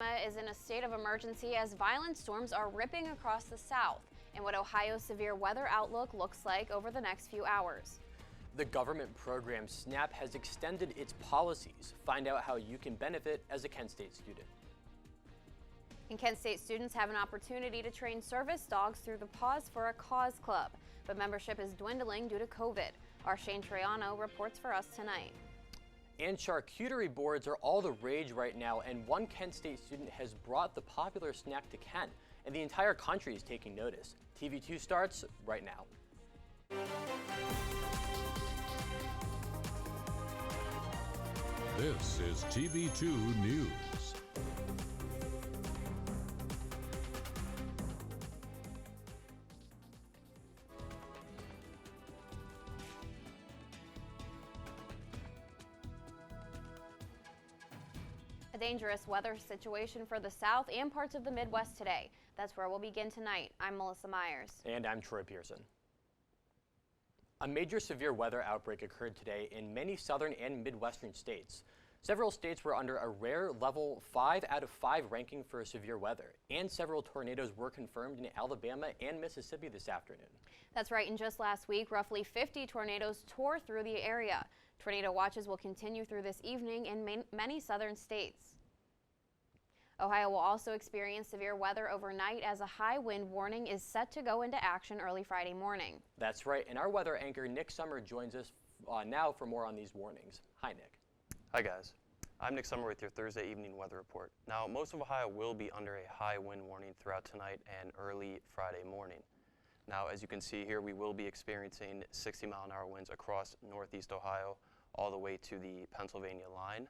Is in a state of emergency as violent storms are ripping across the south and what Ohio's severe weather outlook looks like over the next few hours. The government program SNAP has extended its policies. Find out how you can benefit as a Kent State student. And Kent State students have an opportunity to train service dogs through the Paws for a Cause Club, but membership is dwindling due to COVID. Our Troyano reports for us tonight. And charcuterie boards are all the rage right now, and one Kent State student has brought the popular snack to Kent, and the entire country is taking notice. TV2 starts right now. This is TV2 News. A dangerous weather situation for the South and parts of the Midwest today. That's where we'll begin tonight. I'm Melissa Meyers. And I'm Troy Pierson. A major severe weather outbreak occurred today in many southern and Midwestern states. Several states were under a rare level 5 out of 5 ranking for severe weather, and several tornadoes were confirmed in Alabama and Mississippi this afternoon. That's right, and just last week, roughly 50 tornadoes tore through the area. Tornado watches will continue through this evening in many southern states. Ohio will also experience severe weather overnight as a high wind warning is set to go into action early Friday morning. That's right, and our weather anchor Nick Sommer joins us now for more on these warnings. Hi, Nick. Hi guys, I'm Nick Sommer with your Thursday evening weather report. Now, most of Ohio will be under a high wind warning throughout tonight and early Friday morning. Now, as you can see here, we will be experiencing 60-mile-an-hour winds across northeast Ohio all the way to the Pennsylvania line.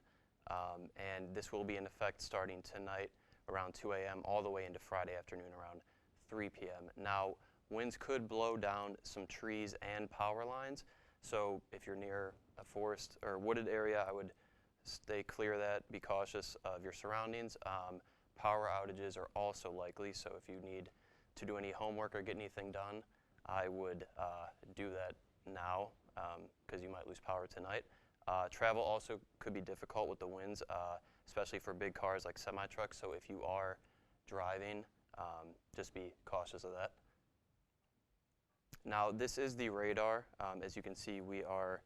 And this will be in effect starting tonight around 2 a.m. all the way into Friday afternoon around 3 p.m. Now, winds could blow down some trees and power lines, so if you're near a forest or wooded area, I would stay clear of that, be cautious of your surroundings. Power outages are also likely, so if you need to do any homework or get anything done, I would do that now because you might lose power tonight. Travel also could be difficult with the winds, especially for big cars like semi-trucks, so if you are driving, just be cautious of that. Now, this is the radar. As you can see, we are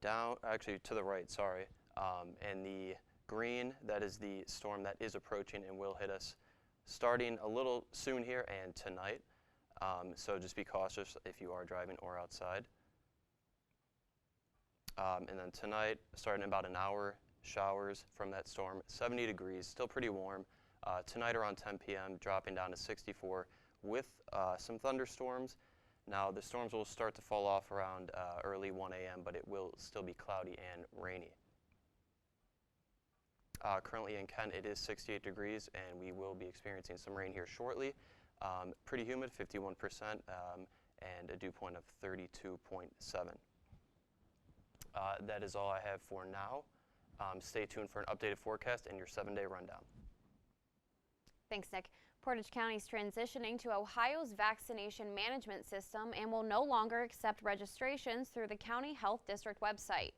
down, actually to the right, sorry. And the green, that is the storm that is approaching and will hit us starting a little soon here and tonight. So just be cautious if you are driving or outside. And then tonight, starting in about an hour, showers from that storm, 70 degrees, still pretty warm. Tonight around 10 p.m., dropping down to 64 with some thunderstorms. Now, the storms will start to fall off around early 1 a.m., but it will still be cloudy and rainy. Currently in Kent, it is 68 degrees, and we will be experiencing some rain here shortly. Pretty humid, 51%, and a dew point of 32.7. That is all I have for now. Stay tuned for an updated forecast and your 7-day rundown. Thanks, Nick. Portage County is transitioning to Ohio's vaccination management system and will no longer accept registrations through the County Health District website.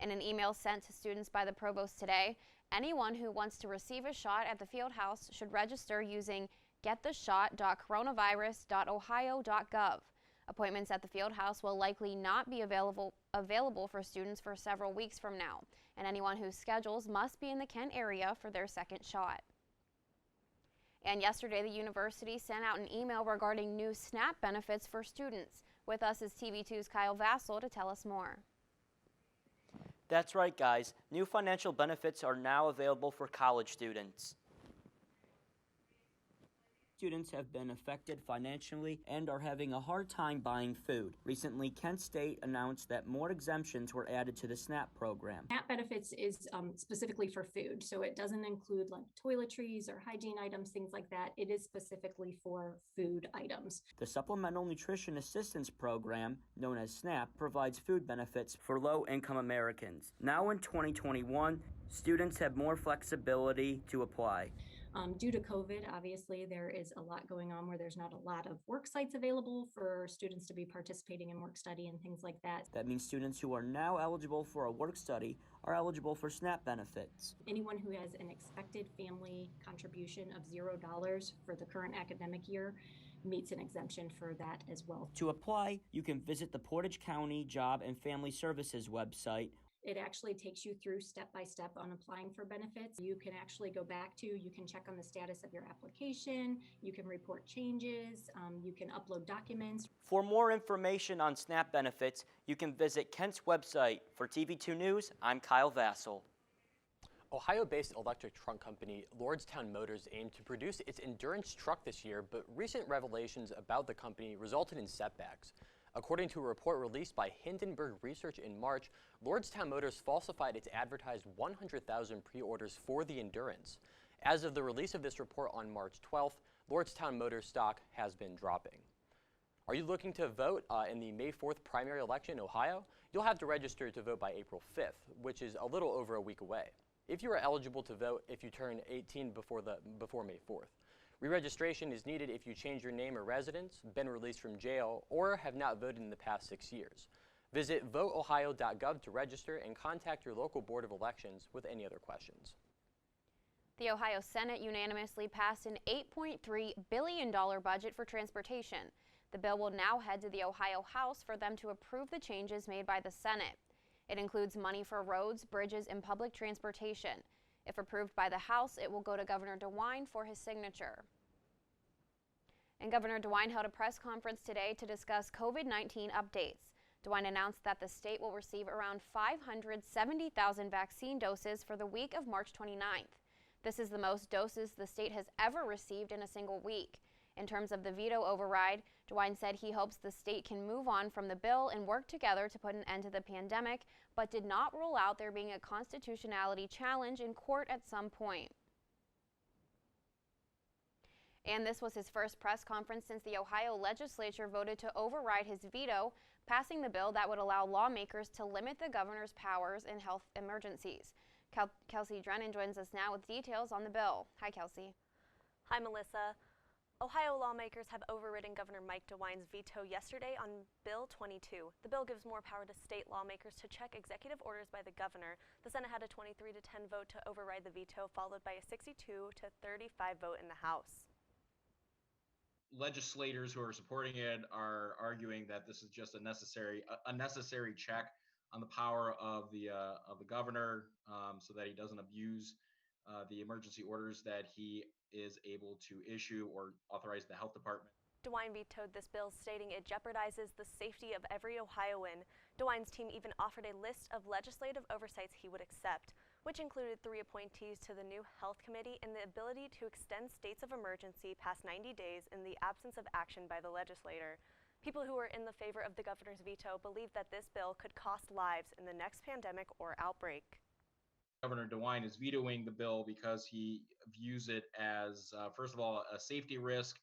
In an email sent to students by the provost today, anyone who wants to receive a shot at the field house should register using gettheshot.coronavirus.ohio.gov. Appointments at the field house will likely not be available for students for several weeks from now, and anyone whose schedules must be in the Kent area for their second shot. And yesterday, the university sent out an email regarding new SNAP benefits for students. With us is TV2's Kyle Vasil to tell us more. That's right, guys. New financial benefits are now available for college students. Students have been affected financially and are having a hard time buying food. Recently, Kent State announced that more exemptions were added to the SNAP program. SNAP benefits is specifically for food, so it doesn't include like toiletries or hygiene items, things like that. It is specifically for food items. The Supplemental Nutrition Assistance Program, known as SNAP, provides food benefits for low-income Americans. Now in 2021, students have more flexibility to apply. Due to COVID, obviously, there is a lot going on where there's not a lot of work sites available for students to be participating in work study and things like that. That means students who are now eligible for a work study are eligible for SNAP benefits. Anyone who has an expected family contribution of $0 for the current academic year meets an exemption for that as well. To apply, you can visit the Portage County Job and Family Services website. It actually takes you through step by step on applying for benefits. You can actually go back to, you can check on the status of your application, you can report changes, you can upload documents. For more information on SNAP benefits, you can visit Kent's website. For TV2 News, I'm Kyle Vasil. Ohio-based electric truck company Lordstown Motors aimed to produce its endurance truck this year, but recent revelations about the company resulted in setbacks. According to a report released by Hindenburg Research in March, Lordstown Motors falsified its advertised 100,000 pre-orders for the Endurance. As of the release of this report on March 12th, Lordstown Motors stock has been dropping. Are you looking to vote in the May 4th primary election in Ohio? You'll have to register to vote by April 5th, which is a little over a week away. If you are eligible to vote if you turn 18 before May 4th. Re-registration is needed if you change your name or residence, been released from jail, or have not voted in the past 6 years. Visit voteohio.gov to register and contact your local Board of Elections with any other questions. The Ohio Senate unanimously passed an $8.3 billion budget for transportation. The bill will now head to the Ohio House for them to approve the changes made by the Senate. It includes money for roads, bridges, and public transportation. If approved by the House, it will go to Governor DeWine for his signature. And Governor DeWine held a press conference today to discuss COVID-19 updates. DeWine announced that the state will receive around 570,000 vaccine doses for the week of March 29th. This is the most doses the state has ever received in a single week. In terms of the veto override, DeWine said he hopes the state can move on from the bill and work together to put an end to the pandemic, but did not rule out there being a constitutionality challenge in court at some point. And this was his first press conference since the Ohio legislature voted to override his veto, passing the bill that would allow lawmakers to limit the governor's powers in health emergencies. Kelsey Drennen joins us now with details on the bill. Hi, Kelsey. Hi, Melissa. Ohio lawmakers have overridden Governor Mike DeWine's veto yesterday on Bill 22. The bill gives more power to state lawmakers to check executive orders by the governor. The Senate had a 23-10 vote to override the veto, followed by a 62-35 vote in the House. Legislators who are supporting it are arguing that this is just a necessary check on the power of the governor, so that he doesn't abuse the emergency orders that he is able to issue or authorize the health department. DeWine vetoed this bill, stating it jeopardizes the safety of every Ohioan. DeWine's team even offered a list of legislative oversights he would accept, which included 3 appointees to the new health committee and the ability to extend states of emergency past 90 days in the absence of action by the legislator. People who are in the favor of the governor's veto believe that this bill could cost lives in the next pandemic or outbreak. Governor DeWine is vetoing the bill because he views it as, first of all, a safety risk,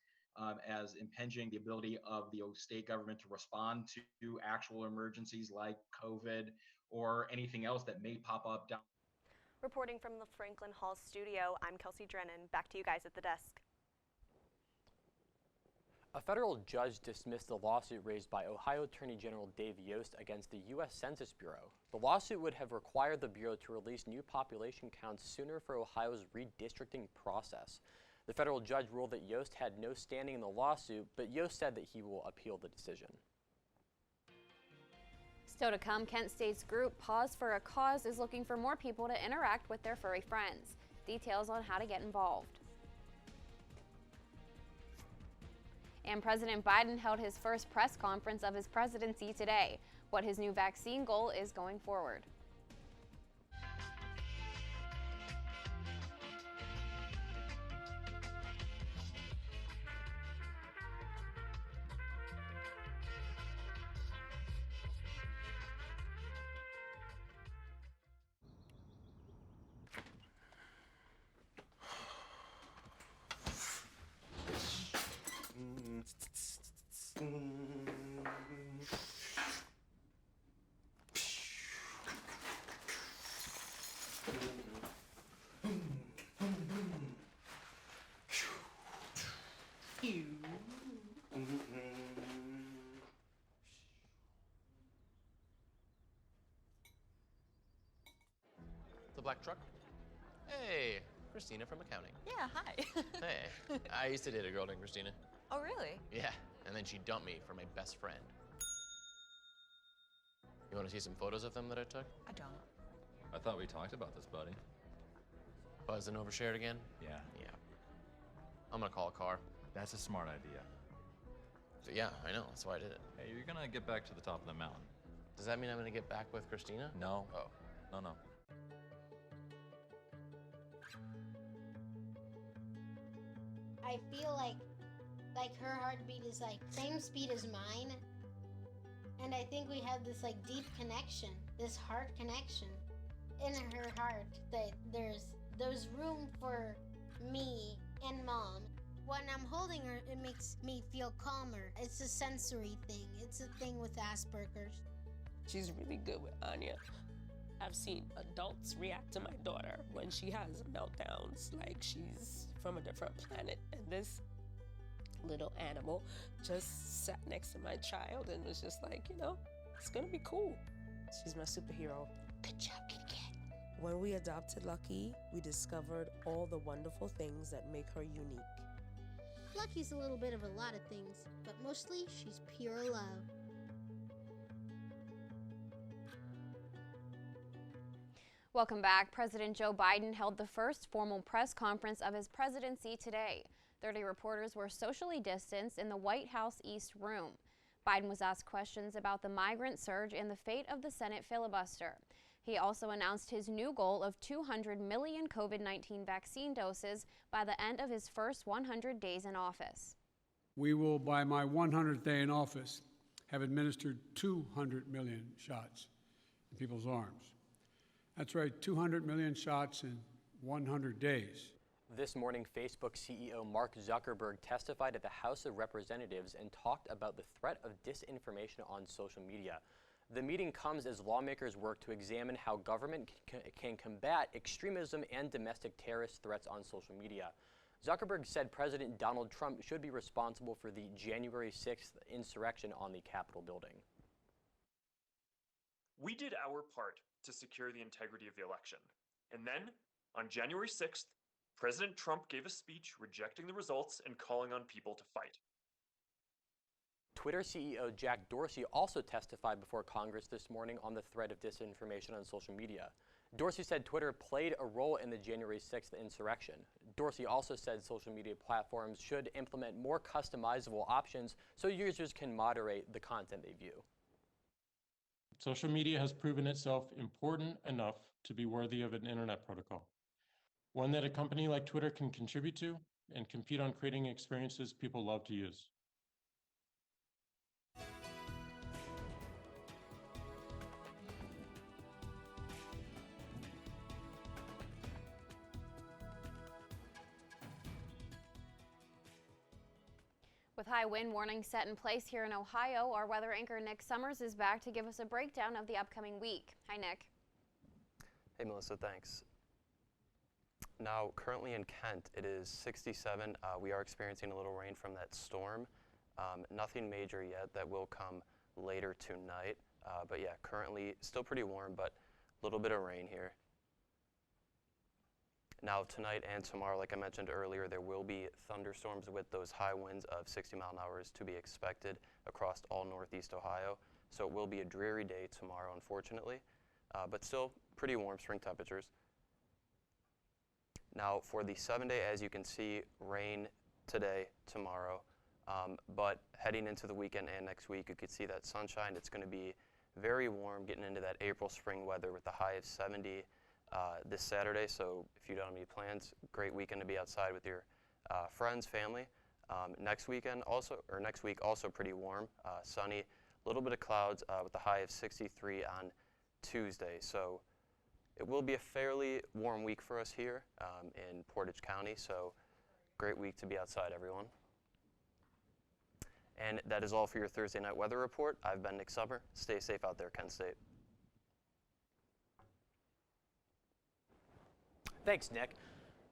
as impinging the ability of the state government to respond to actual emergencies like COVID or anything else that may pop up down. Reporting from the Franklin Hall studio, I'm Kelsey Drennen. Back to you guys at the desk. A federal judge dismissed the lawsuit raised by Ohio Attorney General Dave Yost against the U.S. Census Bureau. The lawsuit would have required the Bureau to release new population counts sooner for Ohio's redistricting process. The federal judge ruled that Yost had no standing in the lawsuit, but Yost said that he will appeal the decision. Still to come, Kent State's group Pause for a Cause is looking for more people to interact with their furry friends. Details on how to get involved. And President Biden held his first press conference of his presidency today. What his new vaccine goal is going forward. black truck. Hey, Christina from accounting. Yeah, hi. Hey, I used to date a girl named Christina. Oh, really? Yeah, and then she dumped me for my best friend. You want to see some photos of them that I took? I don't. I thought we talked about this, buddy. Buzzed and overshared again? Yeah. Yeah. I'm gonna call a car. That's a smart idea. So, yeah, I know, that's why I did it. Hey, you're gonna get back to the top of the mountain. Does that mean I'm gonna get back with Christina? No. Oh. No. I feel like her heartbeat is like same speed as mine. And I think we have this like deep connection, this heart connection in her heart, that there's room for me and Mom. When I'm holding her, it makes me feel calmer. It's a sensory thing. It's a thing with Asperger's. She's really good with Anya. I've seen adults react to my daughter when she has meltdowns like she's from a different planet. And this little animal just sat next to my child and was just like, you know, it's gonna be cool. She's my superhero. Good job, Kitty Cat. When we adopted Lucky, we discovered all the wonderful things that make her unique. Lucky's a little bit of a lot of things, but mostly she's pure love. Welcome back. President Joe Biden held the first formal press conference of his presidency today. 30 reporters were socially distanced in the White House East Room. Biden was asked questions about the migrant surge and the fate of the Senate filibuster. He also announced his new goal of 200 million COVID-19 vaccine doses by the end of his first 100 days in office. We will, by my 100th day in office, have administered 200 million shots in people's arms. That's right, 200 million shots in 100 days. This morning, Facebook CEO Mark Zuckerberg testified at the House of Representatives and talked about the threat of disinformation on social media. The meeting comes as lawmakers work to examine how government can combat extremism and domestic terrorist threats on social media. Zuckerberg said President Donald Trump should be responsible for the January 6th insurrection on the Capitol building. We did our part to secure the integrity of the election. And then, on January 6th, President Trump gave a speech rejecting the results and calling on people to fight. Twitter CEO Jack Dorsey also testified before Congress this morning on the threat of disinformation on social media. Dorsey said Twitter played a role in the January 6th insurrection. Dorsey also said social media platforms should implement more customizable options so users can moderate the content they view. Social media has proven itself important enough to be worthy of an internet protocol, one that a company like Twitter can contribute to and compete on creating experiences people love to use. With high wind warnings set in place here in Ohio, our weather anchor Nick Summers is back to give us a breakdown of the upcoming week. Hi, Nick. Hey, Melissa, thanks. Now, currently in Kent, it is 67. We are experiencing a little rain from that storm. Nothing major yet. That will come later tonight. But yeah, currently still pretty warm, but a little bit of rain here. Now, tonight and tomorrow, like I mentioned earlier, there will be thunderstorms with those high winds of 60 mile an hour to be expected across all northeast Ohio. So it will be a dreary day tomorrow, unfortunately, but still pretty warm spring temperatures. Now, for the 7-day, as you can see, rain today, tomorrow, but heading into the weekend and next week, you could see that sunshine. It's going to be very warm, getting into that April spring weather with the high of 70 this Saturday. So if you don't have any plans, great weekend to be outside with your friends, family. Next week also pretty warm, sunny, a little bit of clouds with a high of 63 on Tuesday. So it will be a fairly warm week for us here in Portage County. So great week to be outside, everyone. And that is all for your Thursday night weather report. I've been Nick Sommer. Stay safe out there, Kent State. Thanks, Nick.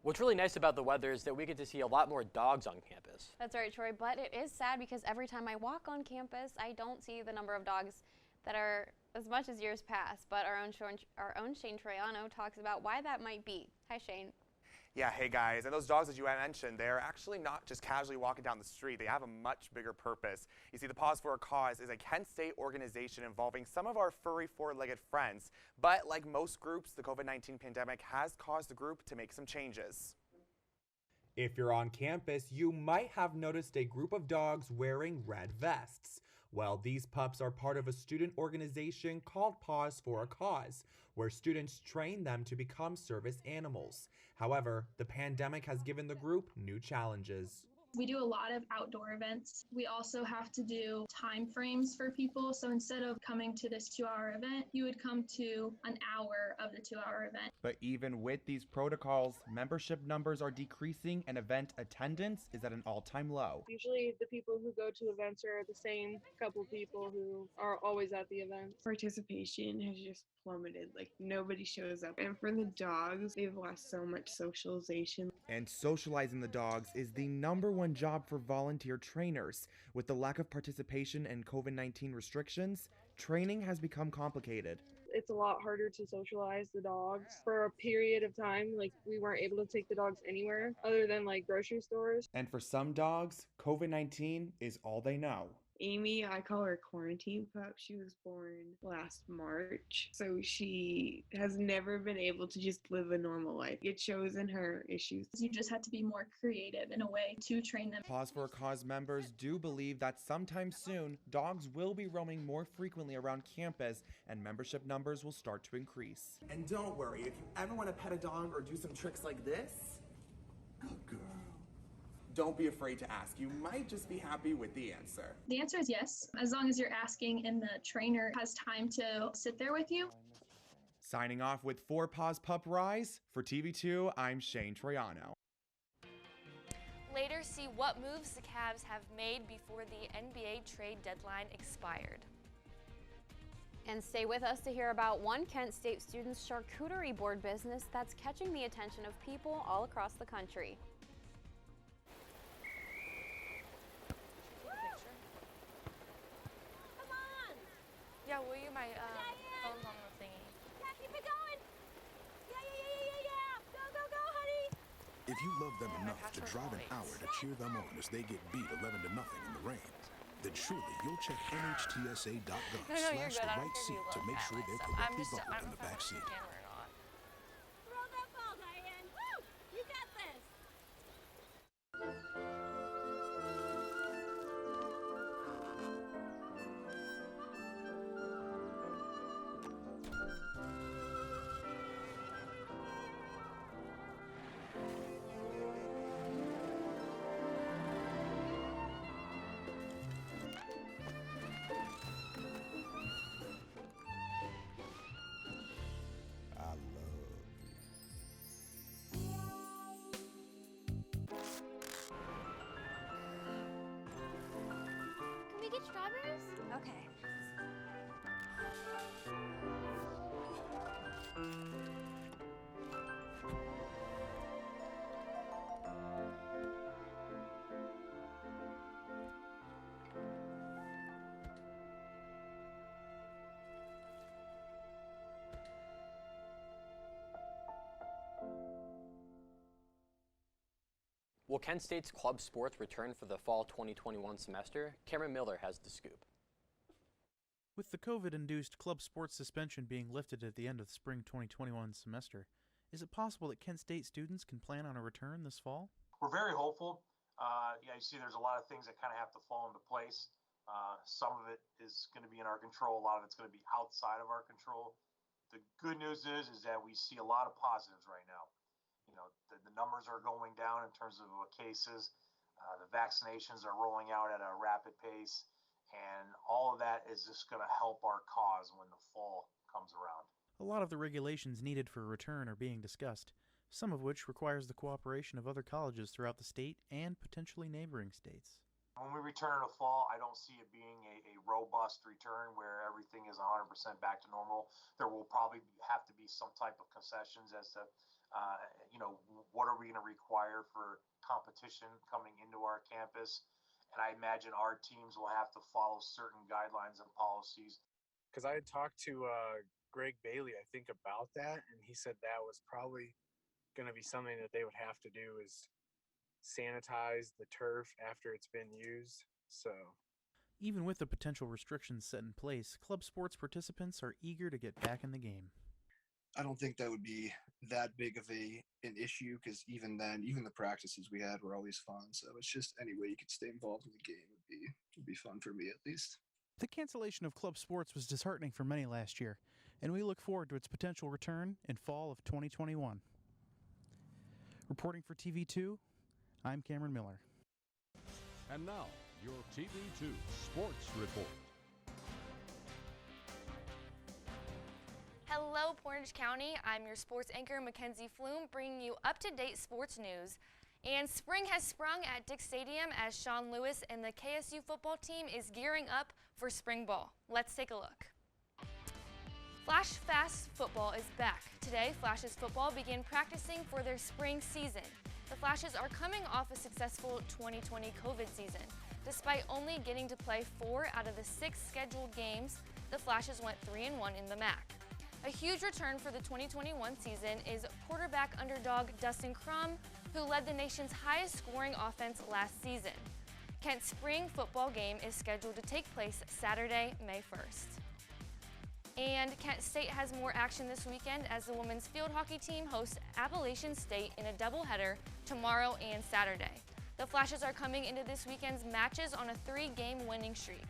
What's really nice about the weather is that we get to see a lot more dogs on campus. That's right, Troy, but it is sad because every time I walk on campus, I don't see the number of dogs that are as much as years past, but our own Shane Troyano talks about why that might be. Hi, Shane. Yeah, hey guys, and those dogs that you mentioned, they're actually not just casually walking down the street. They have a much bigger purpose. You see, the Paws for a Cause is a Kent State organization involving some of our furry four-legged friends. But like most groups, the COVID-19 pandemic has caused the group to make some changes. If you're on campus, you might have noticed a group of dogs wearing red vests. Well, these pups are part of a student organization called Paws for a Cause, where students train them to become service animals. However, the pandemic has given the group new challenges. We do a lot of outdoor events. We also have to do time frames for people. So instead of coming to this 2-hour event, you would come to an hour of the 2-hour event. But even with these protocols, membership numbers are decreasing and event attendance is at an all-time low. Usually the people who go to events are the same couple people who are always at the event. Participation has just plummeted. Like, nobody shows up. And for the dogs, they've lost so much socialization. And socializing the dogs is the #1 job for volunteer trainers. With the lack of participation and COVID-19 restrictions, training has become complicated. It's a lot harder to socialize the dogs for a period of time. Like, we weren't able to take the dogs anywhere other than like grocery stores. And for some dogs, COVID-19 is all they know. Amy, I call her quarantine pup. She was born last March, so she has never been able to just live a normal life. It shows in her issues. You just had to be more creative in a way to train them. Paws for a Cause members do believe that sometime soon, dogs will be roaming more frequently around campus and membership numbers will start to increase. And don't worry, if you ever want to pet a dog or do some tricks like this, good girl. Don't be afraid to ask. You might just be happy with the answer. The answer is yes, as long as you're asking and the trainer has time to sit there with you. Signing off with 4 Paws Pup Rise, for TV2, I'm Shane Troyano. Later, see what moves the Cavs have made before the NBA trade deadline expired. And stay with us to hear about one Kent State student's charcuterie board business that's catching the attention of people all across the country. Yeah, will you my phone's on the thingy? Yeah, keep it going. Yeah. Go, honey. If you love them enough to drive an hour to cheer them on as they get beat 11-0 in the rain, then surely you'll check nhtsa.gov/the right seat to make sure they're correctly buckled in the back seat. Throw that ball, Diane. Woo! You got this. Can we get strawberries? Okay. Will Kent State's club sports return for the fall 2021 semester? Cameron Miller has the scoop. With the COVID-induced club sports suspension being lifted at the end of the spring 2021 semester, is it possible that Kent State students can plan on a return this fall? We're very hopeful. You see there's a lot of things that kind of have to fall into place. Some of it is going to be in our control. A lot of it's going to be outside of our control. The good news is that we see a lot of positives right now. You know, the numbers are going down in terms of cases. The vaccinations are rolling out at a rapid pace. And all of that is just going to help our cause when the fall comes around. A lot of the regulations needed for a return are being discussed, some of which requires the cooperation of other colleges throughout the state and potentially neighboring states. When we return in the fall, I don't see it being a robust return where everything is 100% back to normal. There will probably have to be some type of concessions as to what are we going to require for competition coming into our campus. And I imagine our teams will have to follow certain guidelines and policies. Because I had talked to Greg Bailey, I think, about that, and he said that was probably going to be something that they would have to do is sanitize the turf after it's been used. So Even with the potential restrictions set in place, club sports participants are eager to get back in the game. I don't think that would be that big of an issue, because even then, even the practices we had were always fun. So it's just any way you could stay involved in the game would be fun for me, at least. The cancellation of club sports was disheartening for many last year, and we look forward to its potential return in fall of 2021. Reporting for TV2, I'm Cameron Miller. And now, your TV2 Sports Report. Hello, Portage County. I'm your sports anchor, Mackenzie Pflum, bringing you up-to-date sports news. And spring has sprung at Dick Stadium as Sean Lewis and the KSU football team is gearing up for spring ball. Let's take a look. Flash Fast football is back. Today, Flashes football begin practicing for their spring season. The Flashes are coming off a successful 2020 COVID season. Despite only getting to play 4 out of the 6 scheduled games, the Flashes went 3-1 in the MAC. A huge return for the 2021 season is quarterback underdog Dustin Crum, who led the nation's highest scoring offense last season. Kent's spring football game is scheduled to take place Saturday, May 1st. And Kent State has more action this weekend as the women's field hockey team hosts Appalachian State in a doubleheader tomorrow and Saturday. The Flashes are coming into this weekend's matches on a 3-game winning streak.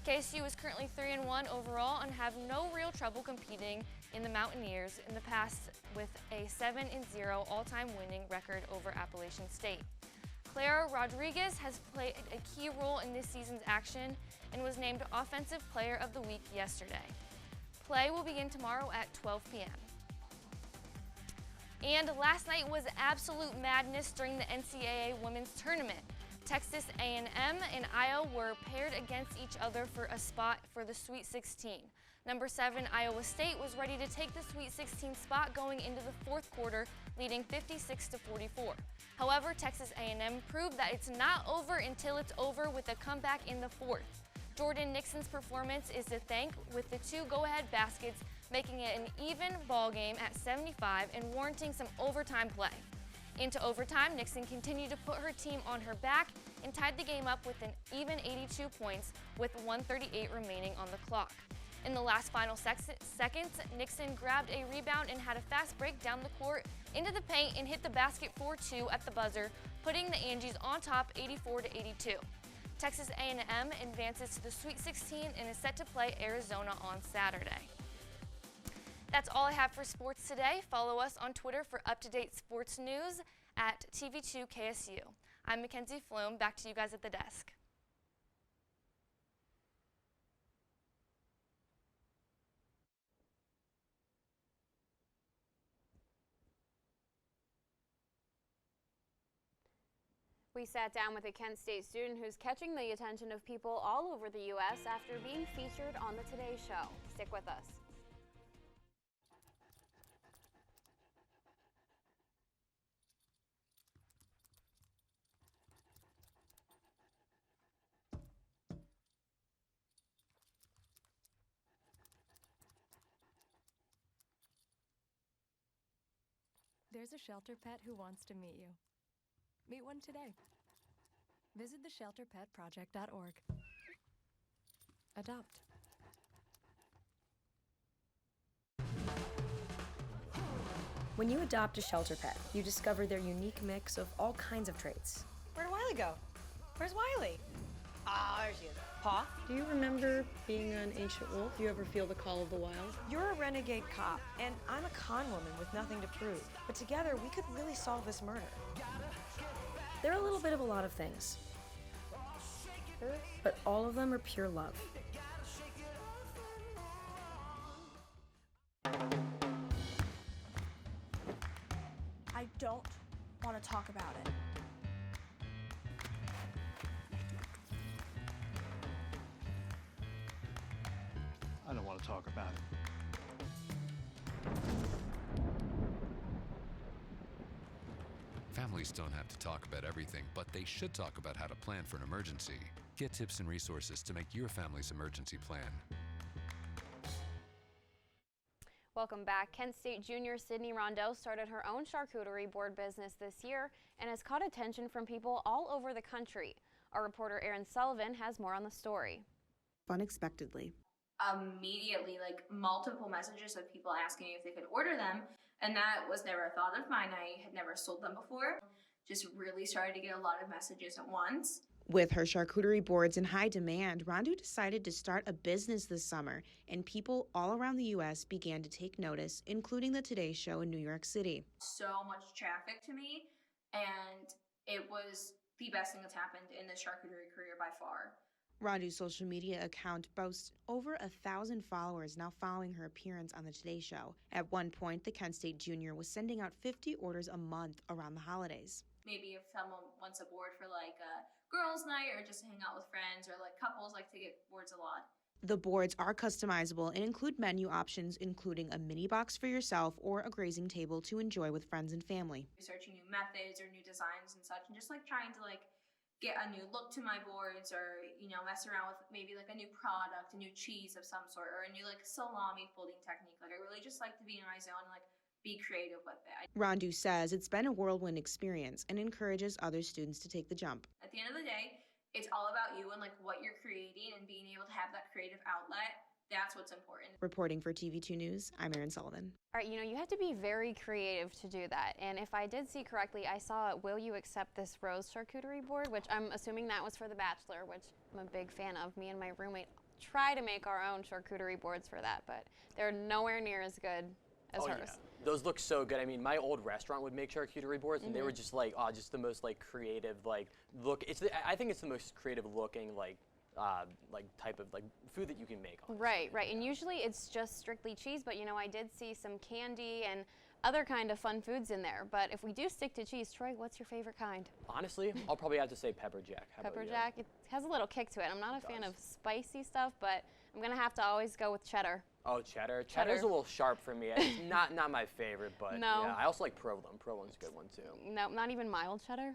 KSU is currently 3-1 overall and have no real trouble competing in the Mountaineers in the past with a 7-0 all-time winning record over Appalachian State. Clara Rodriguez has played a key role in this season's action and was named Offensive Player of the Week yesterday. Play will begin tomorrow at 12 p.m. And last night was absolute madness during the NCAA women's tournament. Texas A&M and Iowa were paired against each other for a spot for the Sweet 16. Number 7 Iowa State was ready to take the Sweet 16 spot going into the fourth quarter, leading 56-44. However, Texas A&M proved that it's not over until it's over with a comeback in the fourth. Jordan Nixon's performance is to thank, with the 2 go-ahead baskets, making it an even ball game at 75 and warranting some overtime play. Into overtime, Nixon continued to put her team on her back and tied the game up with an even 82 points with 1:38 remaining on the clock. In the last final seconds, Nixon grabbed a rebound and had a fast break down the court into the paint and hit the basket for 2 at the buzzer, putting the Angies on top 84-82. Texas A&M advances to the Sweet 16 and is set to play Arizona on Saturday. That's all I have for sports today. Follow us on Twitter for up-to-date sports news at TV2KSU. I'm Mackenzie Pflum. Back to you guys at the desk. We sat down with a Kent State student who's catching the attention of people all over the U.S. after being featured on the Today Show. Stick with us. There's a shelter pet who wants to meet you. Meet one today. Visit theshelterpetproject.org. Adopt. When you adopt a shelter pet, you discover their unique mix of all kinds of traits. Where'd Wiley go? Where's Wiley? Ah, there she is. Paw? Do you remember being an ancient wolf? Do you ever feel the call of the wild? You're a renegade cop, and I'm a con woman with nothing to prove. But together, we could really solve this murder. They're a little bit of a lot of things, but all of them are pure love. I don't want to talk about it. I don't want to talk about it. Families don't have to talk about everything, but they should talk about how to plan for an emergency. Get tips and resources to make your family's emergency plan. Welcome back. Kent State junior Sydney Rondeau started her own charcuterie board business this year and has caught attention from people all over the country. Our reporter Erin Sullivan has more on the story. Unexpectedly. Immediately, like multiple messages of people asking me if they could order them, and that was never a thought of mine. I had never sold them before. Just really started to get a lot of messages at once. With her charcuterie boards in high demand, Rondeau decided to start a business this summer, and people all around the U.S. began to take notice, including the Today Show in New York City. So much traffic to me, and it was the best thing that's happened in the charcuterie career by far. Rondeau's social media account boasts over 1,000 followers now following her appearance on the Today Show. At one point, the Kent State junior was sending out 50 orders a month around the holidays. Maybe if someone wants a board for like a girls' night or just to hang out with friends, or like couples like to get boards a lot. The boards are customizable and include menu options, including a mini box for yourself or a grazing table to enjoy with friends and family. Researching new methods or new designs and such, and just like trying to like get a new look to my boards, or mess around with maybe like a new product, a new cheese of some sort, or a new like salami folding technique. Like I really just like to be in my zone and like be creative with it. Rondeau says it's been a whirlwind experience and encourages other students to take the jump. At the end of the day, it's all about you and like what you're creating and being able to have that creative outlet. That's what's important. Reporting for TV2 News, I'm Erin Sullivan. All right, you have to be very creative to do that. And if I did see correctly, I saw Will You Accept This Rose charcuterie board, which I'm assuming that was for The Bachelor, which I'm a big fan of. Me and my roommate try to make our own charcuterie boards for that, but they're nowhere near as good as hers. Yeah. Those look so good. I mean, my old restaurant would make charcuterie boards, and they were just like, just the most like creative look. I think it's the most creative looking type of food that you can make. Honestly. Right. And usually it's just strictly cheese, but I did see some candy and other kind of fun foods in there. But if we do stick to cheese, Troy, what's your favorite kind? Honestly, I'll probably have to say pepper jack. Pepper jack. It has a little kick to it. I'm not a fan of spicy stuff, but I'm gonna have to always go with cheddar. Oh, cheddar. Cheddar's a little sharp for me. It's not my favorite, but no. Yeah, I also like provolone. Provolone's a good one too. No, not even mild cheddar.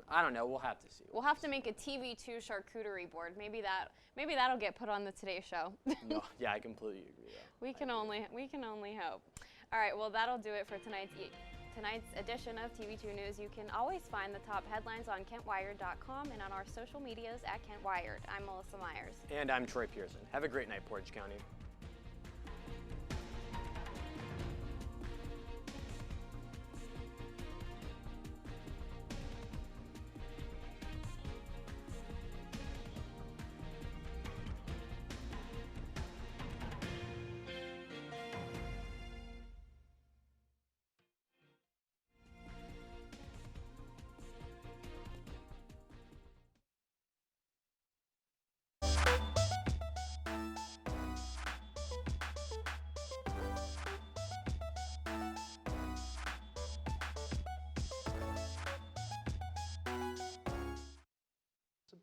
I don't know. We'll have to see. We'll have to make a TV2 charcuterie board. Maybe that'll get put on the Today Show. No, yeah, I completely agree. Though. We can only hope. All right, well that'll do it for tonight's edition of TV2 News. You can always find the top headlines on KentWired.com and on our social medias at KentWired. I'm Melissa Meyers. And I'm Troy Pierson. Have a great night, Portage County.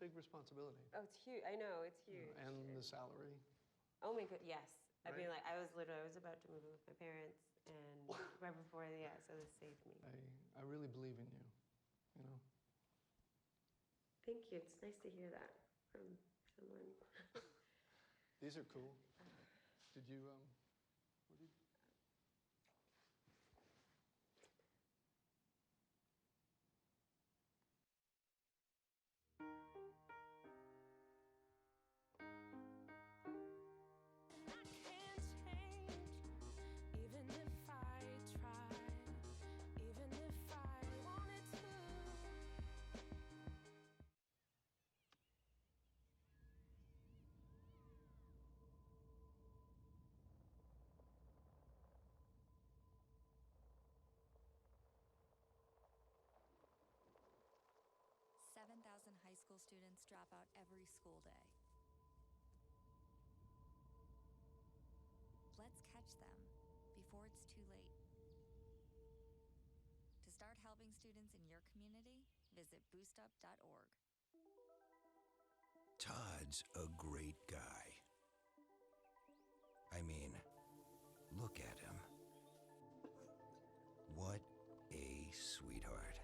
Big responsibility. Oh, it's huge. I know, it's huge. And the salary. Oh my god, yes. Right? I mean, like, I was about to move in with my parents, and right before, so this saved me. I really believe in you, Thank you. It's nice to hear that from someone. These are cool. Did you, High school students drop out every school day. Let's catch them before it's too late. To start helping students in your community, visit boostup.org. Todd's a great guy. I mean, look at him. What a sweetheart.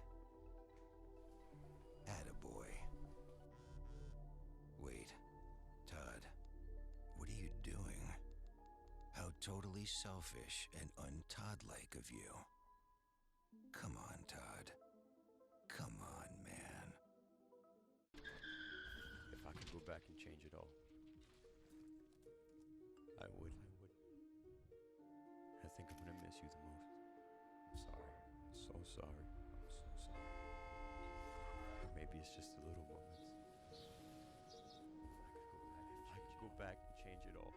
Attaboy. Wait, Todd, what are you doing? How totally selfish and un-Todd-like of you. Come on, Todd. Come on, man. If I could go back and change it all, I would. I think I'm gonna miss you the most. I'm sorry. I'm so sorry. I'm so sorry. Or maybe it's just the little moments. If I could go back and change it all.